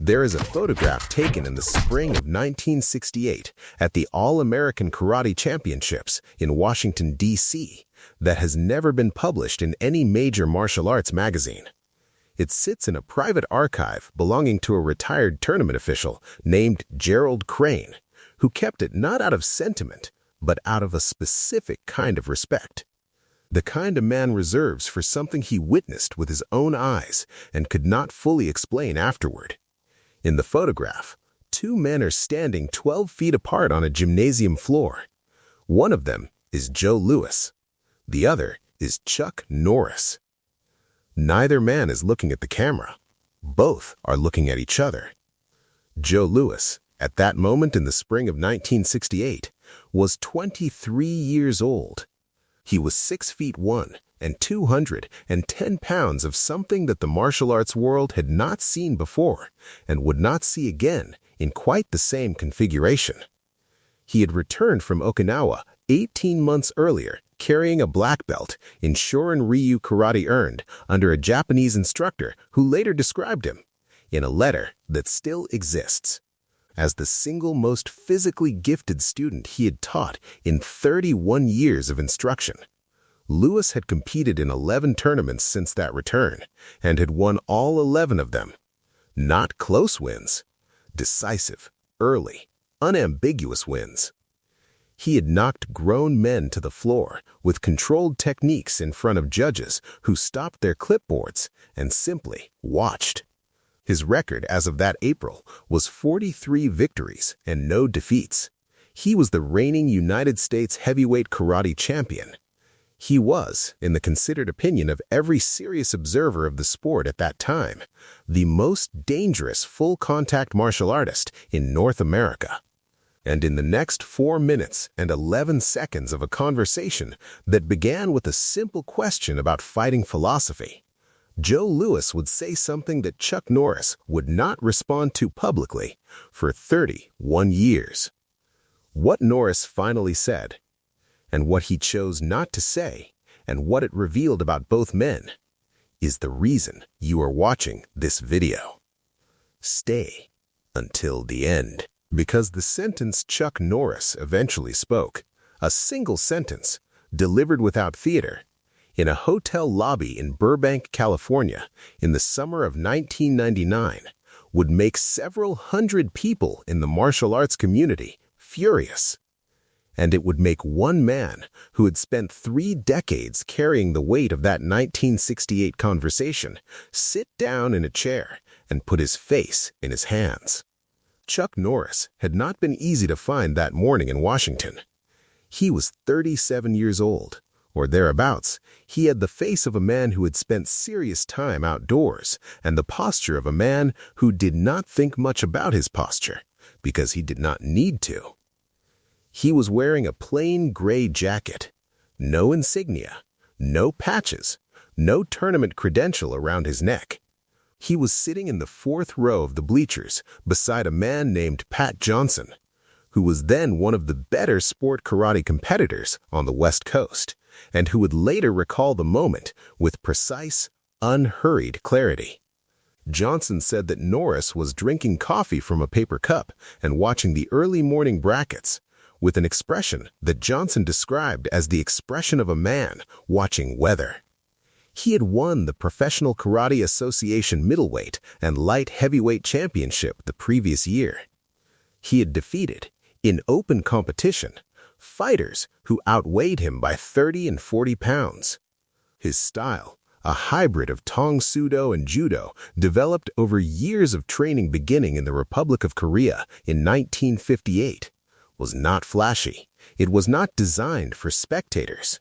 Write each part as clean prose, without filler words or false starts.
There is a photograph taken in the spring of 1968 at the All-American Karate Championships in Washington, D.C., that has never been published in any major martial arts magazine. It sits in a private archive belonging to a retired tournament official named Gerald Crane, who kept it not out of sentiment, but out of a specific kind of respect. The kind a man reserves for something he witnessed with his own eyes and could not fully explain afterward. In the photograph, two men are standing 12 feet apart on a gymnasium floor. One of them is Joe Louis. The other is Chuck Norris. Neither man is looking at the camera. Both are looking at each other. Joe Louis, at that moment in the spring of 1968, was 23 years old. He was 6 feet 1 and 210 pounds of something that the martial arts world had not seen before and would not see again in quite the same configuration. He had returned from Okinawa 18 months earlier carrying a black belt in Shorin-ryu karate earned under a Japanese instructor who later described him, in a letter that still exists, as the single most physically gifted student he had taught in 31 years of instruction. Louis had competed in 11 tournaments since that return and had won all 11 of them. Not close wins, decisive, early, unambiguous wins. He had knocked grown men to the floor with controlled techniques in front of judges who stopped their clipboards and simply watched. His record as of that April was 43 victories and no defeats. He was the reigning United States heavyweight karate champion. He was, in the considered opinion of every serious observer of the sport at that time, the most dangerous full-contact martial artist in North America. And in the next 4 minutes and 11 seconds of a conversation that began with a simple question about fighting philosophy, Joe Louis would say something that Chuck Norris would not respond to publicly for 31 years. What Norris finally said, and what he chose not to say, and what it revealed about both men, is the reason you are watching this video. Stay until the end, because the sentence Chuck Norris eventually spoke, a single sentence, delivered without theater, in a hotel lobby in Burbank, California, in the summer of 1999, would make several hundred people in the martial arts community furious. And it would make one man who had spent 3 decades carrying the weight of that 1968 conversation sit down in a chair and put his face in his hands. Chuck Norris had not been easy to find that morning in Washington. He was 37 years old, or thereabouts. He had the face of a man who had spent serious time outdoors and the posture of a man who did not think much about his posture because he did not need to. He was wearing a plain gray jacket, no insignia, no patches, no tournament credential around his neck. He was sitting in the 4th row of the bleachers beside a man named Pat Johnson, who was then one of the better sport karate competitors on the West Coast, and who would later recall the moment with precise, unhurried clarity. Johnson said that Norris was drinking coffee from a paper cup and watching the early morning brackets, with an expression that Johnson described as the expression of a man watching weather. He had won the Professional Karate Association middleweight and light heavyweight championship the previous year. He had defeated, in open competition, fighters who outweighed him by 30 and 40 pounds. His style, a hybrid of Tong Sudo and Judo, developed over years of training beginning in the Republic of Korea in 1958, was not flashy. It was not designed for spectators.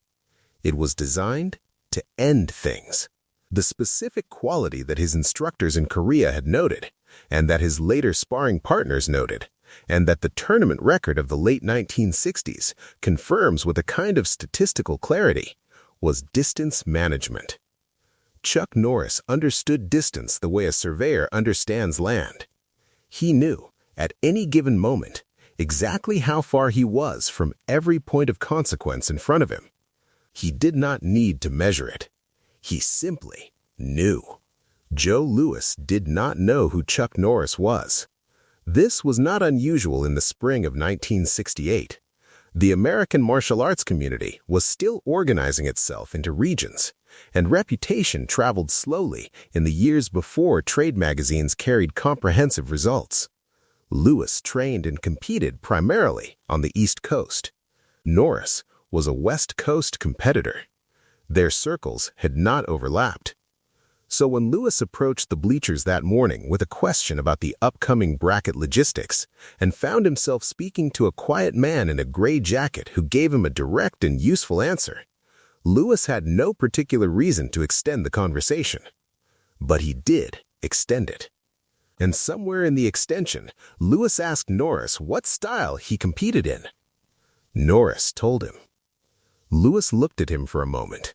It was designed to end things. The specific quality that his instructors in Korea had noted, and that his later sparring partners noted, and that the tournament record of the late 1960s confirms with a kind of statistical clarity, was distance management. Chuck Norris understood distance the way a surveyor understands land. He knew, at any given moment, exactly how far he was from every point of consequence in front of him. He did not need to measure it. He simply knew. Joe Louis did not know who Chuck Norris was. This was not unusual in the spring of 1968. The American martial arts community was still organizing itself into regions, and reputation traveled slowly in the years before trade magazines carried comprehensive results. Louis trained and competed primarily on the East Coast. Norris was a West Coast competitor. Their circles had not overlapped. So when Louis approached the bleachers that morning with a question about the upcoming bracket logistics and found himself speaking to a quiet man in a gray jacket who gave him a direct and useful answer, Louis had no particular reason to extend the conversation. But he did extend it. And somewhere in the extension, Louis asked Norris what style he competed in. Norris told him. Louis looked at him for a moment.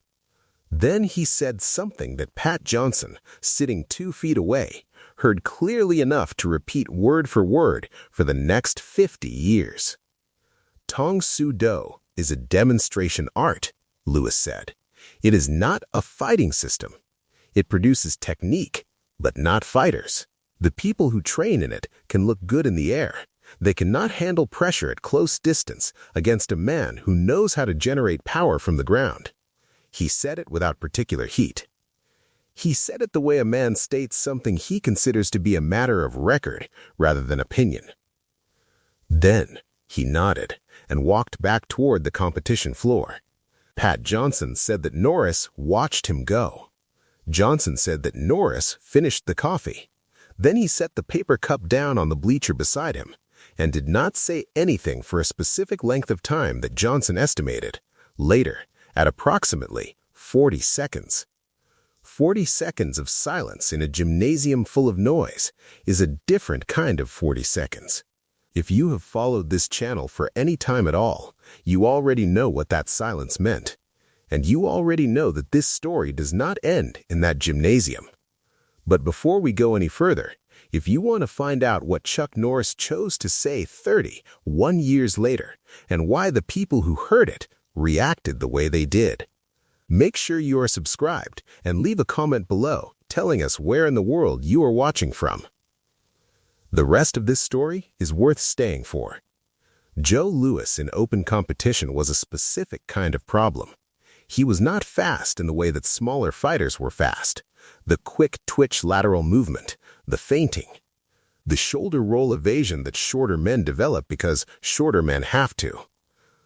Then he said something that Pat Johnson, sitting 2 feet away, heard clearly enough to repeat word for word for the next 50 years. Tong Soo Do is a demonstration art, Louis said. It is not a fighting system. It produces technique, but not fighters. The people who train in it can look good in the air. They cannot handle pressure at close distance against a man who knows how to generate power from the ground. He said it without particular heat. He said it the way a man states something he considers to be a matter of record rather than opinion. Then he nodded and walked back toward the competition floor. Pat Johnson said that Norris watched him go. Johnson said that Norris finished the coffee. Then he set the paper cup down on the bleacher beside him and did not say anything for a specific length of time that Johnson estimated. Later, at approximately 40 seconds. 40 seconds of silence in a gymnasium full of noise is a different kind of 40 seconds. If you have followed this channel for any time at all, you already know what that silence meant. And you already know that this story does not end in that gymnasium. But before we go any further, if you want to find out what Chuck Norris chose to say 31 years later and why the people who heard it reacted the way they did, make sure you are subscribed and leave a comment below telling us where in the world you are watching from. The rest of this story is worth staying for. Joe Louis in open competition was a specific kind of problem. He was not fast in the way that smaller fighters were fast. The quick twitch lateral movement, the feinting, the shoulder roll evasion that shorter men develop because shorter men have to.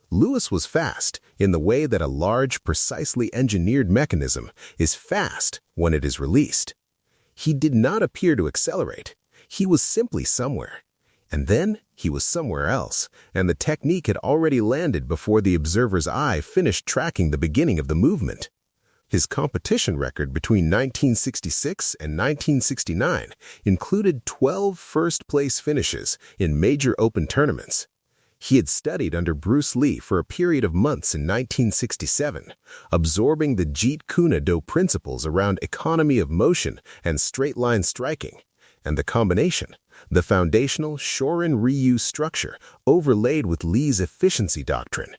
Louis was fast in the way that a large, precisely engineered mechanism is fast when it is released. He did not appear to accelerate. He was simply somewhere. And then he was somewhere else, and the technique had already landed before the observer's eye finished tracking the beginning of the movement. His competition record between 1966 and 1969 included 12 first-place finishes in major open tournaments. He had studied under Bruce Lee for a period of months in 1967, absorbing the Jeet Kune Do principles around economy of motion and straight-line striking, and the combination, the foundational Shorin-Ryu structure overlaid with Lee's efficiency doctrine,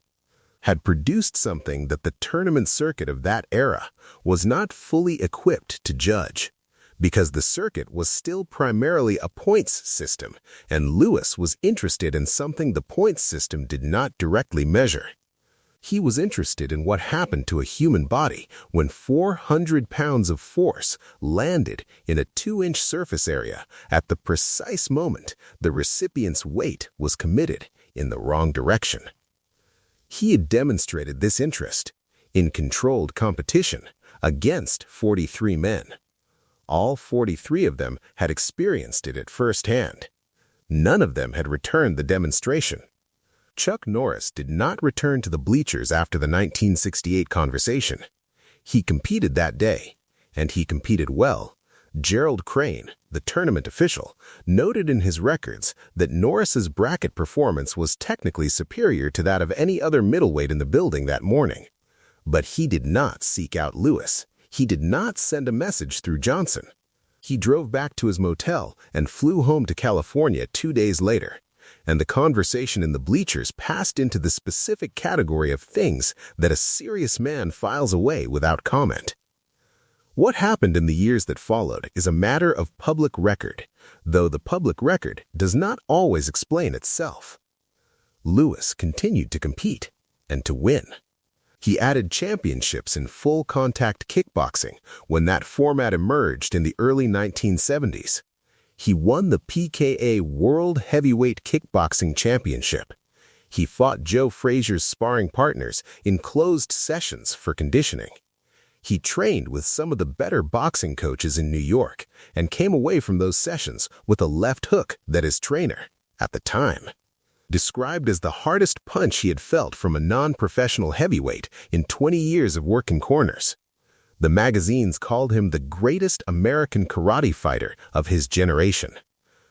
had produced something that the tournament circuit of that era was not fully equipped to judge, because the circuit was still primarily a points system, and Louis was interested in something the points system did not directly measure. He was interested in what happened to a human body when 400 pounds of force landed in a 2-inch surface area at the precise moment the recipient's weight was committed in the wrong direction. He had demonstrated this interest in controlled competition against 43 men. All 43 of them had experienced it at first hand. None of them had returned the demonstration. Chuck Norris did not return to the bleachers after the 1968 conversation. He competed that day, and he competed well. Gerald Crane, the tournament official, noted in his records that Norris's bracket performance was technically superior to that of any other middleweight in the building that morning. But he did not seek out Louis. He did not send a message through Johnson. He drove back to his motel and flew home to California 2 days later, and the conversation in the bleachers passed into the specific category of things that a serious man files away without comment. What happened in the years that followed is a matter of public record, though the public record does not always explain itself. Lewis continued to compete and to win. He added championships in full-contact kickboxing when that format emerged in the early 1970s. He won the PKA World Heavyweight Kickboxing Championship. He fought Joe Frazier's sparring partners in closed sessions for conditioning. He trained with some of the better boxing coaches in New York and came away from those sessions with a left hook that his trainer, at the time, described as the hardest punch he had felt from a non-professional heavyweight in 20 years of working corners. The magazines called him the greatest American karate fighter of his generation.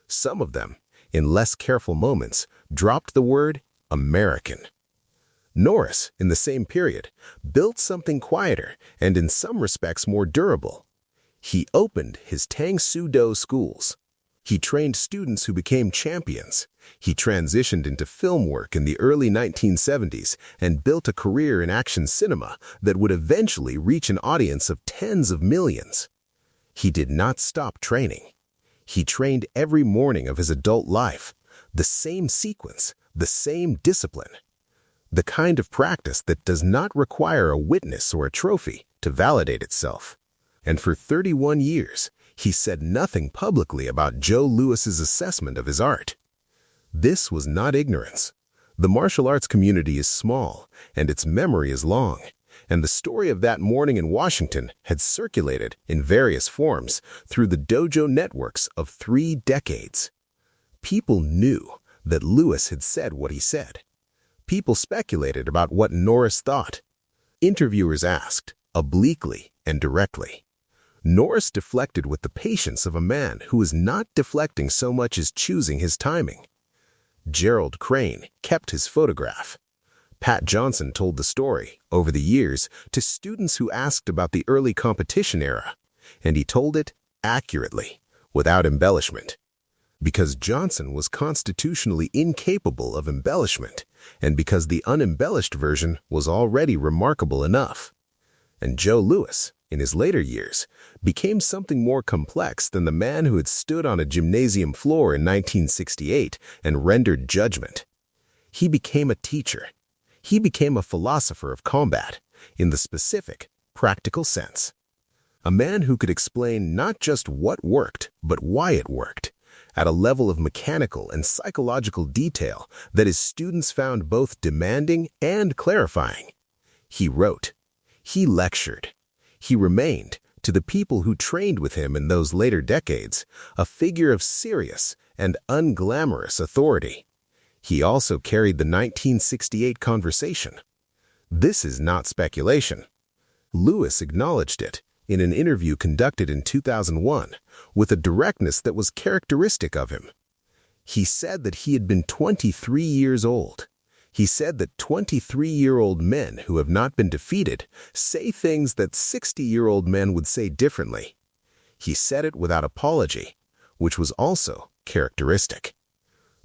Some of them, in less careful moments, dropped the word American. Norris, in the same period, built something quieter and in some respects more durable. He opened his Tang Soo Do schools. He trained students who became champions. He transitioned into film work in the early 1970s and built a career in action cinema that would eventually reach an audience of tens of millions. He did not stop training. He trained every morning of his adult life, the same sequence, the same discipline. The kind of practice that does not require a witness or a trophy to validate itself. And for 31 years, he said nothing publicly about Joe Lewis's assessment of his art. This was not ignorance. The martial arts community is small, and its memory is long, and the story of that morning in Washington had circulated in various forms through the dojo networks of 3 decades. People knew that Lewis had said what he said. People speculated about what Norris thought. Interviewers asked, obliquely and directly. Norris deflected with the patience of a man who is not deflecting so much as choosing his timing. Gerald Crane kept his photograph. Pat Johnson told the story, over the years, to students who asked about the early competition era, and he told it accurately, without embellishment. Because Johnson was constitutionally incapable of embellishment, and because the unembellished version was already remarkable enough. And Joe Lewis, in his later years, became something more complex than the man who had stood on a gymnasium floor in 1968 and rendered judgment. He became a teacher. He became a philosopher of combat, in the specific, practical sense. A man who could explain not just what worked, but why it worked, at a level of mechanical and psychological detail that his students found both demanding and clarifying. He wrote. He lectured. He remained, to the people who trained with him in those later decades, a figure of serious and unglamorous authority. He also carried the 1968 conversation. This is not speculation. Lewis acknowledged it in an interview conducted in 2001 with a directness that was characteristic of him. He said that he had been 23 years old. He said that 23-year-old men who have not been defeated say things that 60-year-old men would say differently. He said it without apology, which was also characteristic.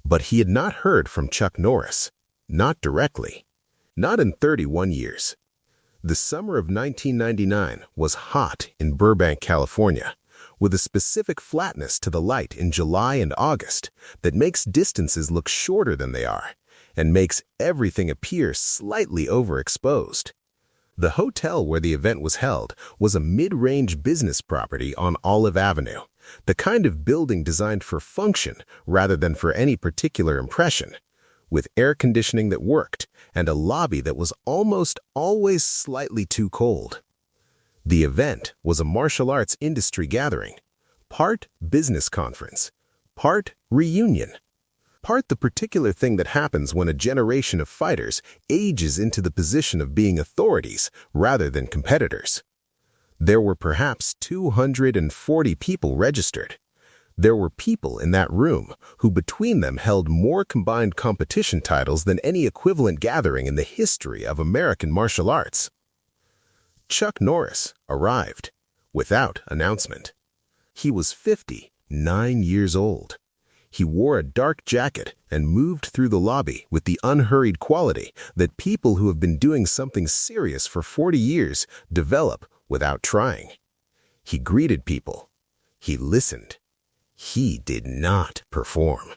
But he had not heard from Chuck Norris, not directly, not in 31 years. The summer of 1999 was hot in Burbank, California, with a specific flatness to the light in July and August that makes distances look shorter than they are and makes everything appear slightly overexposed. The hotel where the event was held was a mid-range business property on Olive Avenue, the kind of building designed for function rather than for any particular impression, with air conditioning that worked and a lobby that was almost always slightly too cold. The event was a martial arts industry gathering, part business conference, part reunion, part the particular thing that happens when a generation of fighters ages into the position of being authorities rather than competitors. There were perhaps 240 people registered. There were people in that room who between them held more combined competition titles than any equivalent gathering in the history of American martial arts. Chuck Norris arrived without announcement. He was 59 years old. He wore a dark jacket and moved through the lobby with the unhurried quality that people who have been doing something serious for 40 years develop without trying. He greeted people. He listened. He did not perform.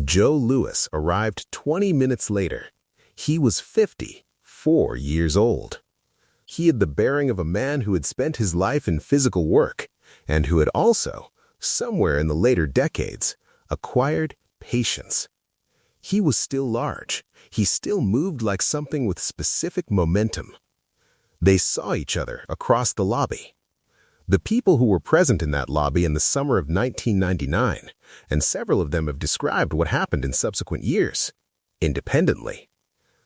Joe Louis arrived 20 minutes later. He was 54 years old. He had the bearing of a man who had spent his life in physical work and who had also, somewhere in the later decades, acquired patience. He was still large. He still moved like something with specific momentum. They saw each other across the lobby. The people who were present in that lobby in the summer of 1999, and several of them have described what happened in subsequent years, independently,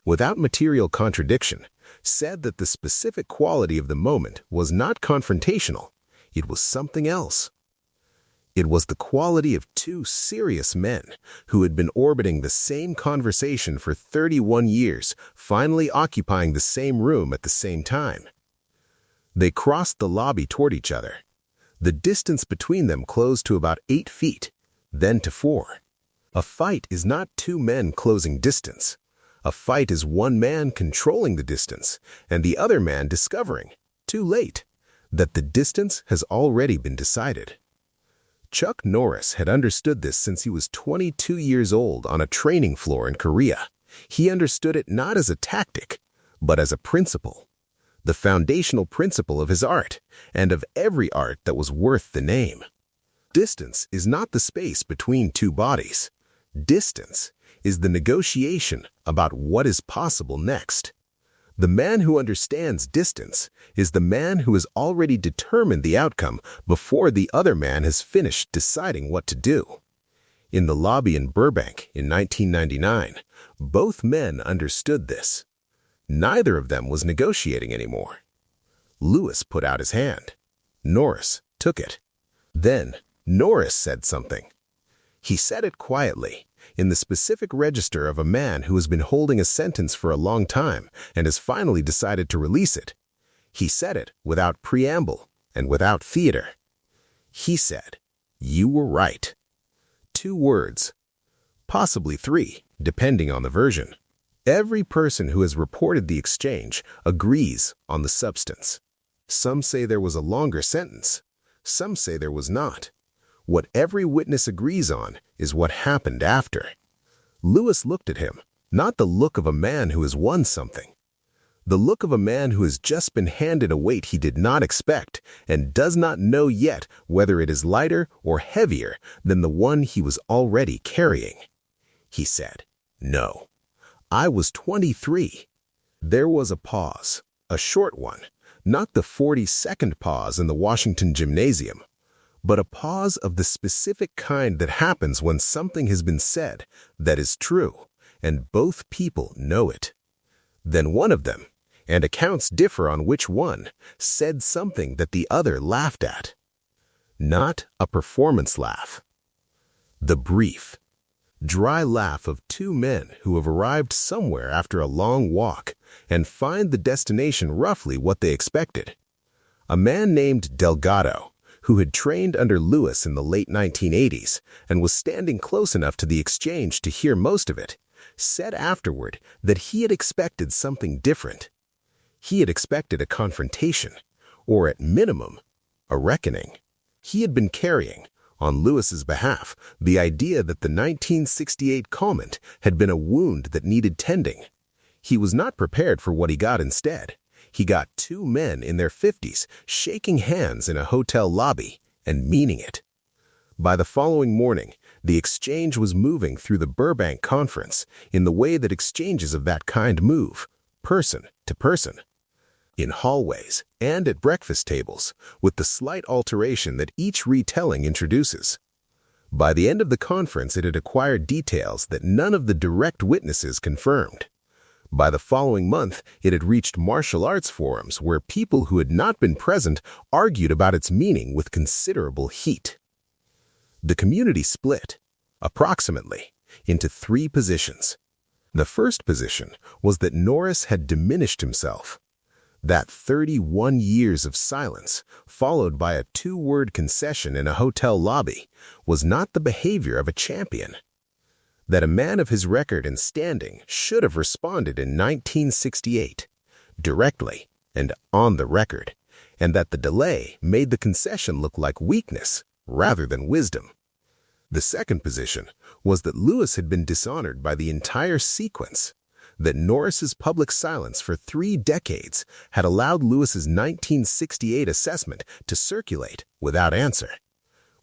without material contradiction, said that the specific quality of the moment was not confrontational. It was something else. It was the quality of two serious men who had been orbiting the same conversation for 31 years, finally occupying the same room at the same time. They crossed the lobby toward each other. The distance between them closed to about 8 feet, then to 4. A fight is not two men closing distance. A fight is one man controlling the distance and the other man discovering, too late, that the distance has already been decided. Chuck Norris had understood this since he was 22 years old on a training floor in Korea. He understood it not as a tactic, but as a principle. The foundational principle of his art, and of every art that was worth the name. Distance is not the space between two bodies. Distance is the negotiation about what is possible next. The man who understands distance is the man who has already determined the outcome before the other man has finished deciding what to do. In the lobby in Burbank in 1999, both men understood this. Neither of them was negotiating anymore. Louis put out his hand. Norris took it. Then Norris said something. He said it quietly, in the specific register of a man who has been holding a sentence for a long time and has finally decided to release it. He said it without preamble and without theater. He said, "You were right." 2 words, possibly 3, depending on the version. Every person who has reported the exchange agrees on the substance. Some say there was a longer sentence. Some say there was not. What every witness agrees on is what happened after. Louis looked at him, not the look of a man who has won something. The look of a man who has just been handed a weight he did not expect and does not know yet whether it is lighter or heavier than the one he was already carrying. He said, "No. I was 23. There was a pause, a short one, not the 40-second pause in the Washington gymnasium, but a pause of the specific kind that happens when something has been said that is true, and both people know it. Then one of them, and accounts differ on which one, said something that the other laughed at. Not a performance laugh. The brief, dry laugh of 2 men who have arrived somewhere after a long walk and find the destination roughly what they expected. A man named Delgado, who had trained under Louis in the late 1980s and was standing close enough to the exchange to hear most of it, said afterward that he had expected something different. He had expected a confrontation, or at minimum, a reckoning. He had been carrying, on Louis's behalf, the idea that the 1968 comment had been a wound that needed tending. He was not prepared for what he got instead. He got 2 men in their 50s shaking hands in a hotel lobby and meaning it. By the following morning, the exchange was moving through the Burbank conference in the way that exchanges of that kind move, person to person. In hallways and at breakfast tables, with the slight alteration that each retelling introduces. By the end of the conference, it had acquired details that none of the direct witnesses confirmed. By the following month, it had reached martial arts forums where people who had not been present argued about its meaning with considerable heat. The community split, approximately, into 3 positions. The first position was that Norris had diminished himself. That 31 years of silence, followed by a 2-word concession in a hotel lobby, was not the behavior of a champion. That a man of his record and standing should have responded in 1968, directly and on the record, and that the delay made the concession look like weakness rather than wisdom. The second position was that Lewis had been dishonored by the entire sequence, that Norris's public silence for 3 decades had allowed Lewis's 1968 assessment to circulate without answer,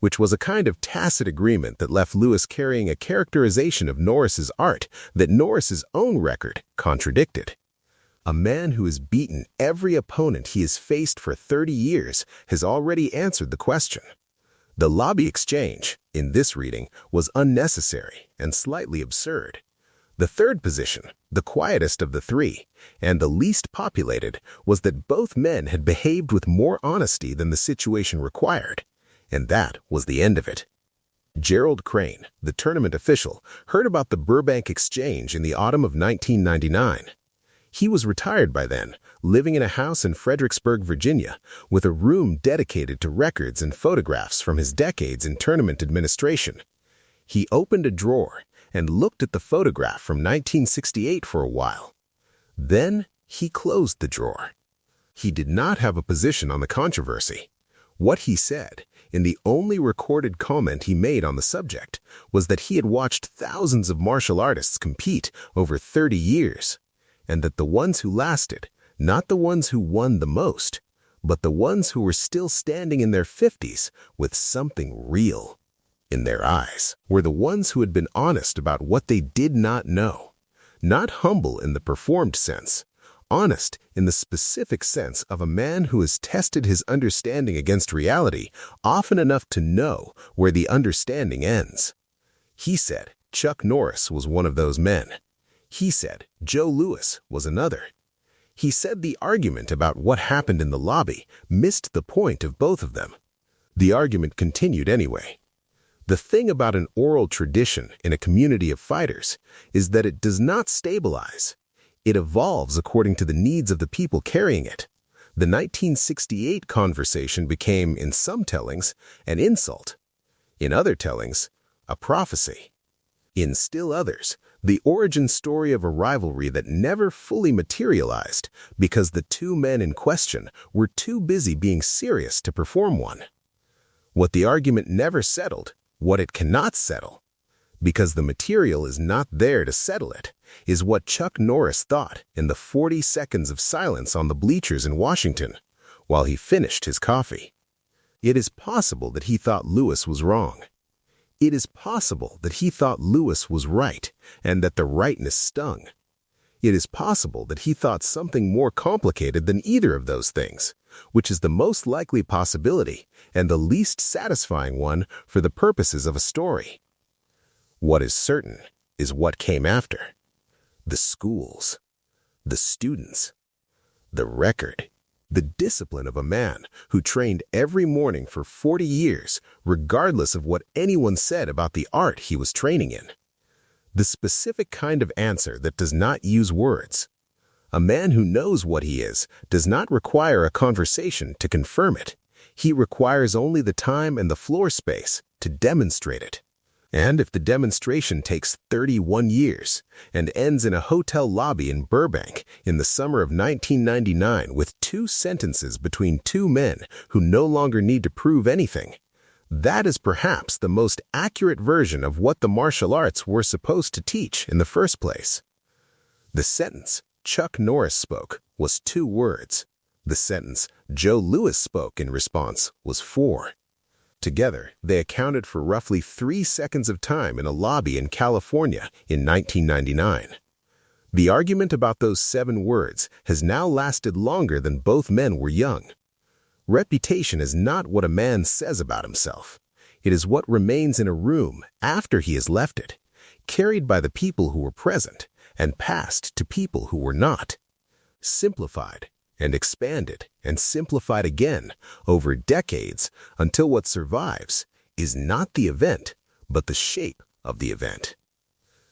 which was a kind of tacit agreement that left Lewis carrying a characterization of Norris's art that Norris's own record contradicted. A man who has beaten every opponent he has faced for 30 years has already answered the question. The lobby exchange, in this reading, was unnecessary and slightly absurd. The third position, the quietest of the 3, and the least populated, was that both men had behaved with more honesty than the situation required, and that was the end of it. Gerald Crane, the tournament official, heard about the Burbank exchange in the autumn of 1999. He was retired by then, living in a house in Fredericksburg, Virginia, with a room dedicated to records and photographs from his decades in tournament administration. He opened a drawer and looked at the photograph from 1968 for a while. Then he closed the drawer. He did not have a position on the controversy. What he said, in the only recorded comment he made on the subject, was that he had watched thousands of martial artists compete over 30 years, and that the ones who lasted, not the ones who won the most, but the ones who were still standing in their 50s with something real in their eyes, were the ones who had been honest about what they did not know, not humble in the performed sense, honest in the specific sense of a man who has tested his understanding against reality often enough to know where the understanding ends. He said Chuck Norris was one of those men. He said Joe Louis was another. He said the argument about what happened in the lobby missed the point of both of them. The argument continued anyway. The thing about an oral tradition in a community of fighters is that it does not stabilize. It evolves according to the needs of the people carrying it. The 1968 conversation became, in some tellings, an insult. In other tellings, a prophecy. In still others, the origin story of a rivalry that never fully materialized because the 2 men in question were too busy being serious to perform one. What the argument never settled, what it cannot settle, because the material is not there to settle it, is what Chuck Norris thought in the 40 seconds of silence on the bleachers in Washington while he finished his coffee. It is possible that he thought Lewis was wrong. It is possible that he thought Lewis was right and that the rightness stung. It is possible that he thought something more complicated than either of those things, which is the most likely possibility and the least satisfying one for the purposes of a story. What is certain is what came after. The schools, the students, the record, the discipline of a man who trained every morning for 40 years, regardless of what anyone said about the art he was training in. The specific kind of answer that does not use words. A man who knows what he is does not require a conversation to confirm it. He requires only the time and the floor space to demonstrate it. And if the demonstration takes 31 years and ends in a hotel lobby in Burbank in the summer of 1999 with 2 sentences between 2 men who no longer need to prove anything, that is perhaps the most accurate version of what the martial arts were supposed to teach in the first place. The sentence Chuck Norris spoke was 2 words. The sentence Joe Louis spoke in response was 4. Together, they accounted for roughly 3 seconds of time in a lobby in California in 1999. The argument about those 7 words has now lasted longer than both men were young. Reputation is not what a man says about himself. It is what remains in a room after he has left it, carried by the people who were present and passed to people who were not. Simplified and expanded and simplified again over decades until what survives is not the event, but the shape of the event.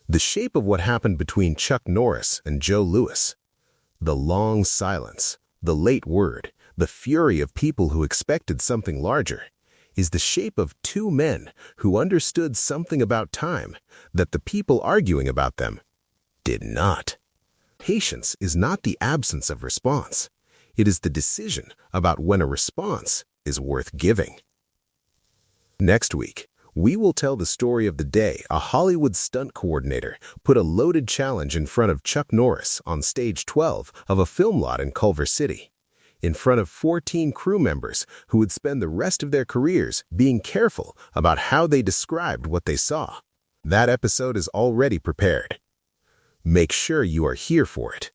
The shape of what happened between Chuck Norris and Joe Louis. The long silence, the late word, the fury of people who expected something larger, is the shape of 2 men who understood something about time that the people arguing about them did not. Patience is not the absence of response. It is the decision about when a response is worth giving. Next week, we will tell the story of the day a Hollywood stunt coordinator put a loaded challenge in front of Chuck Norris on stage 12 of a film lot in Culver City, in front of 14 crew members who would spend the rest of their careers being careful about how they described what they saw. That episode is already prepared. Make sure you are here for it.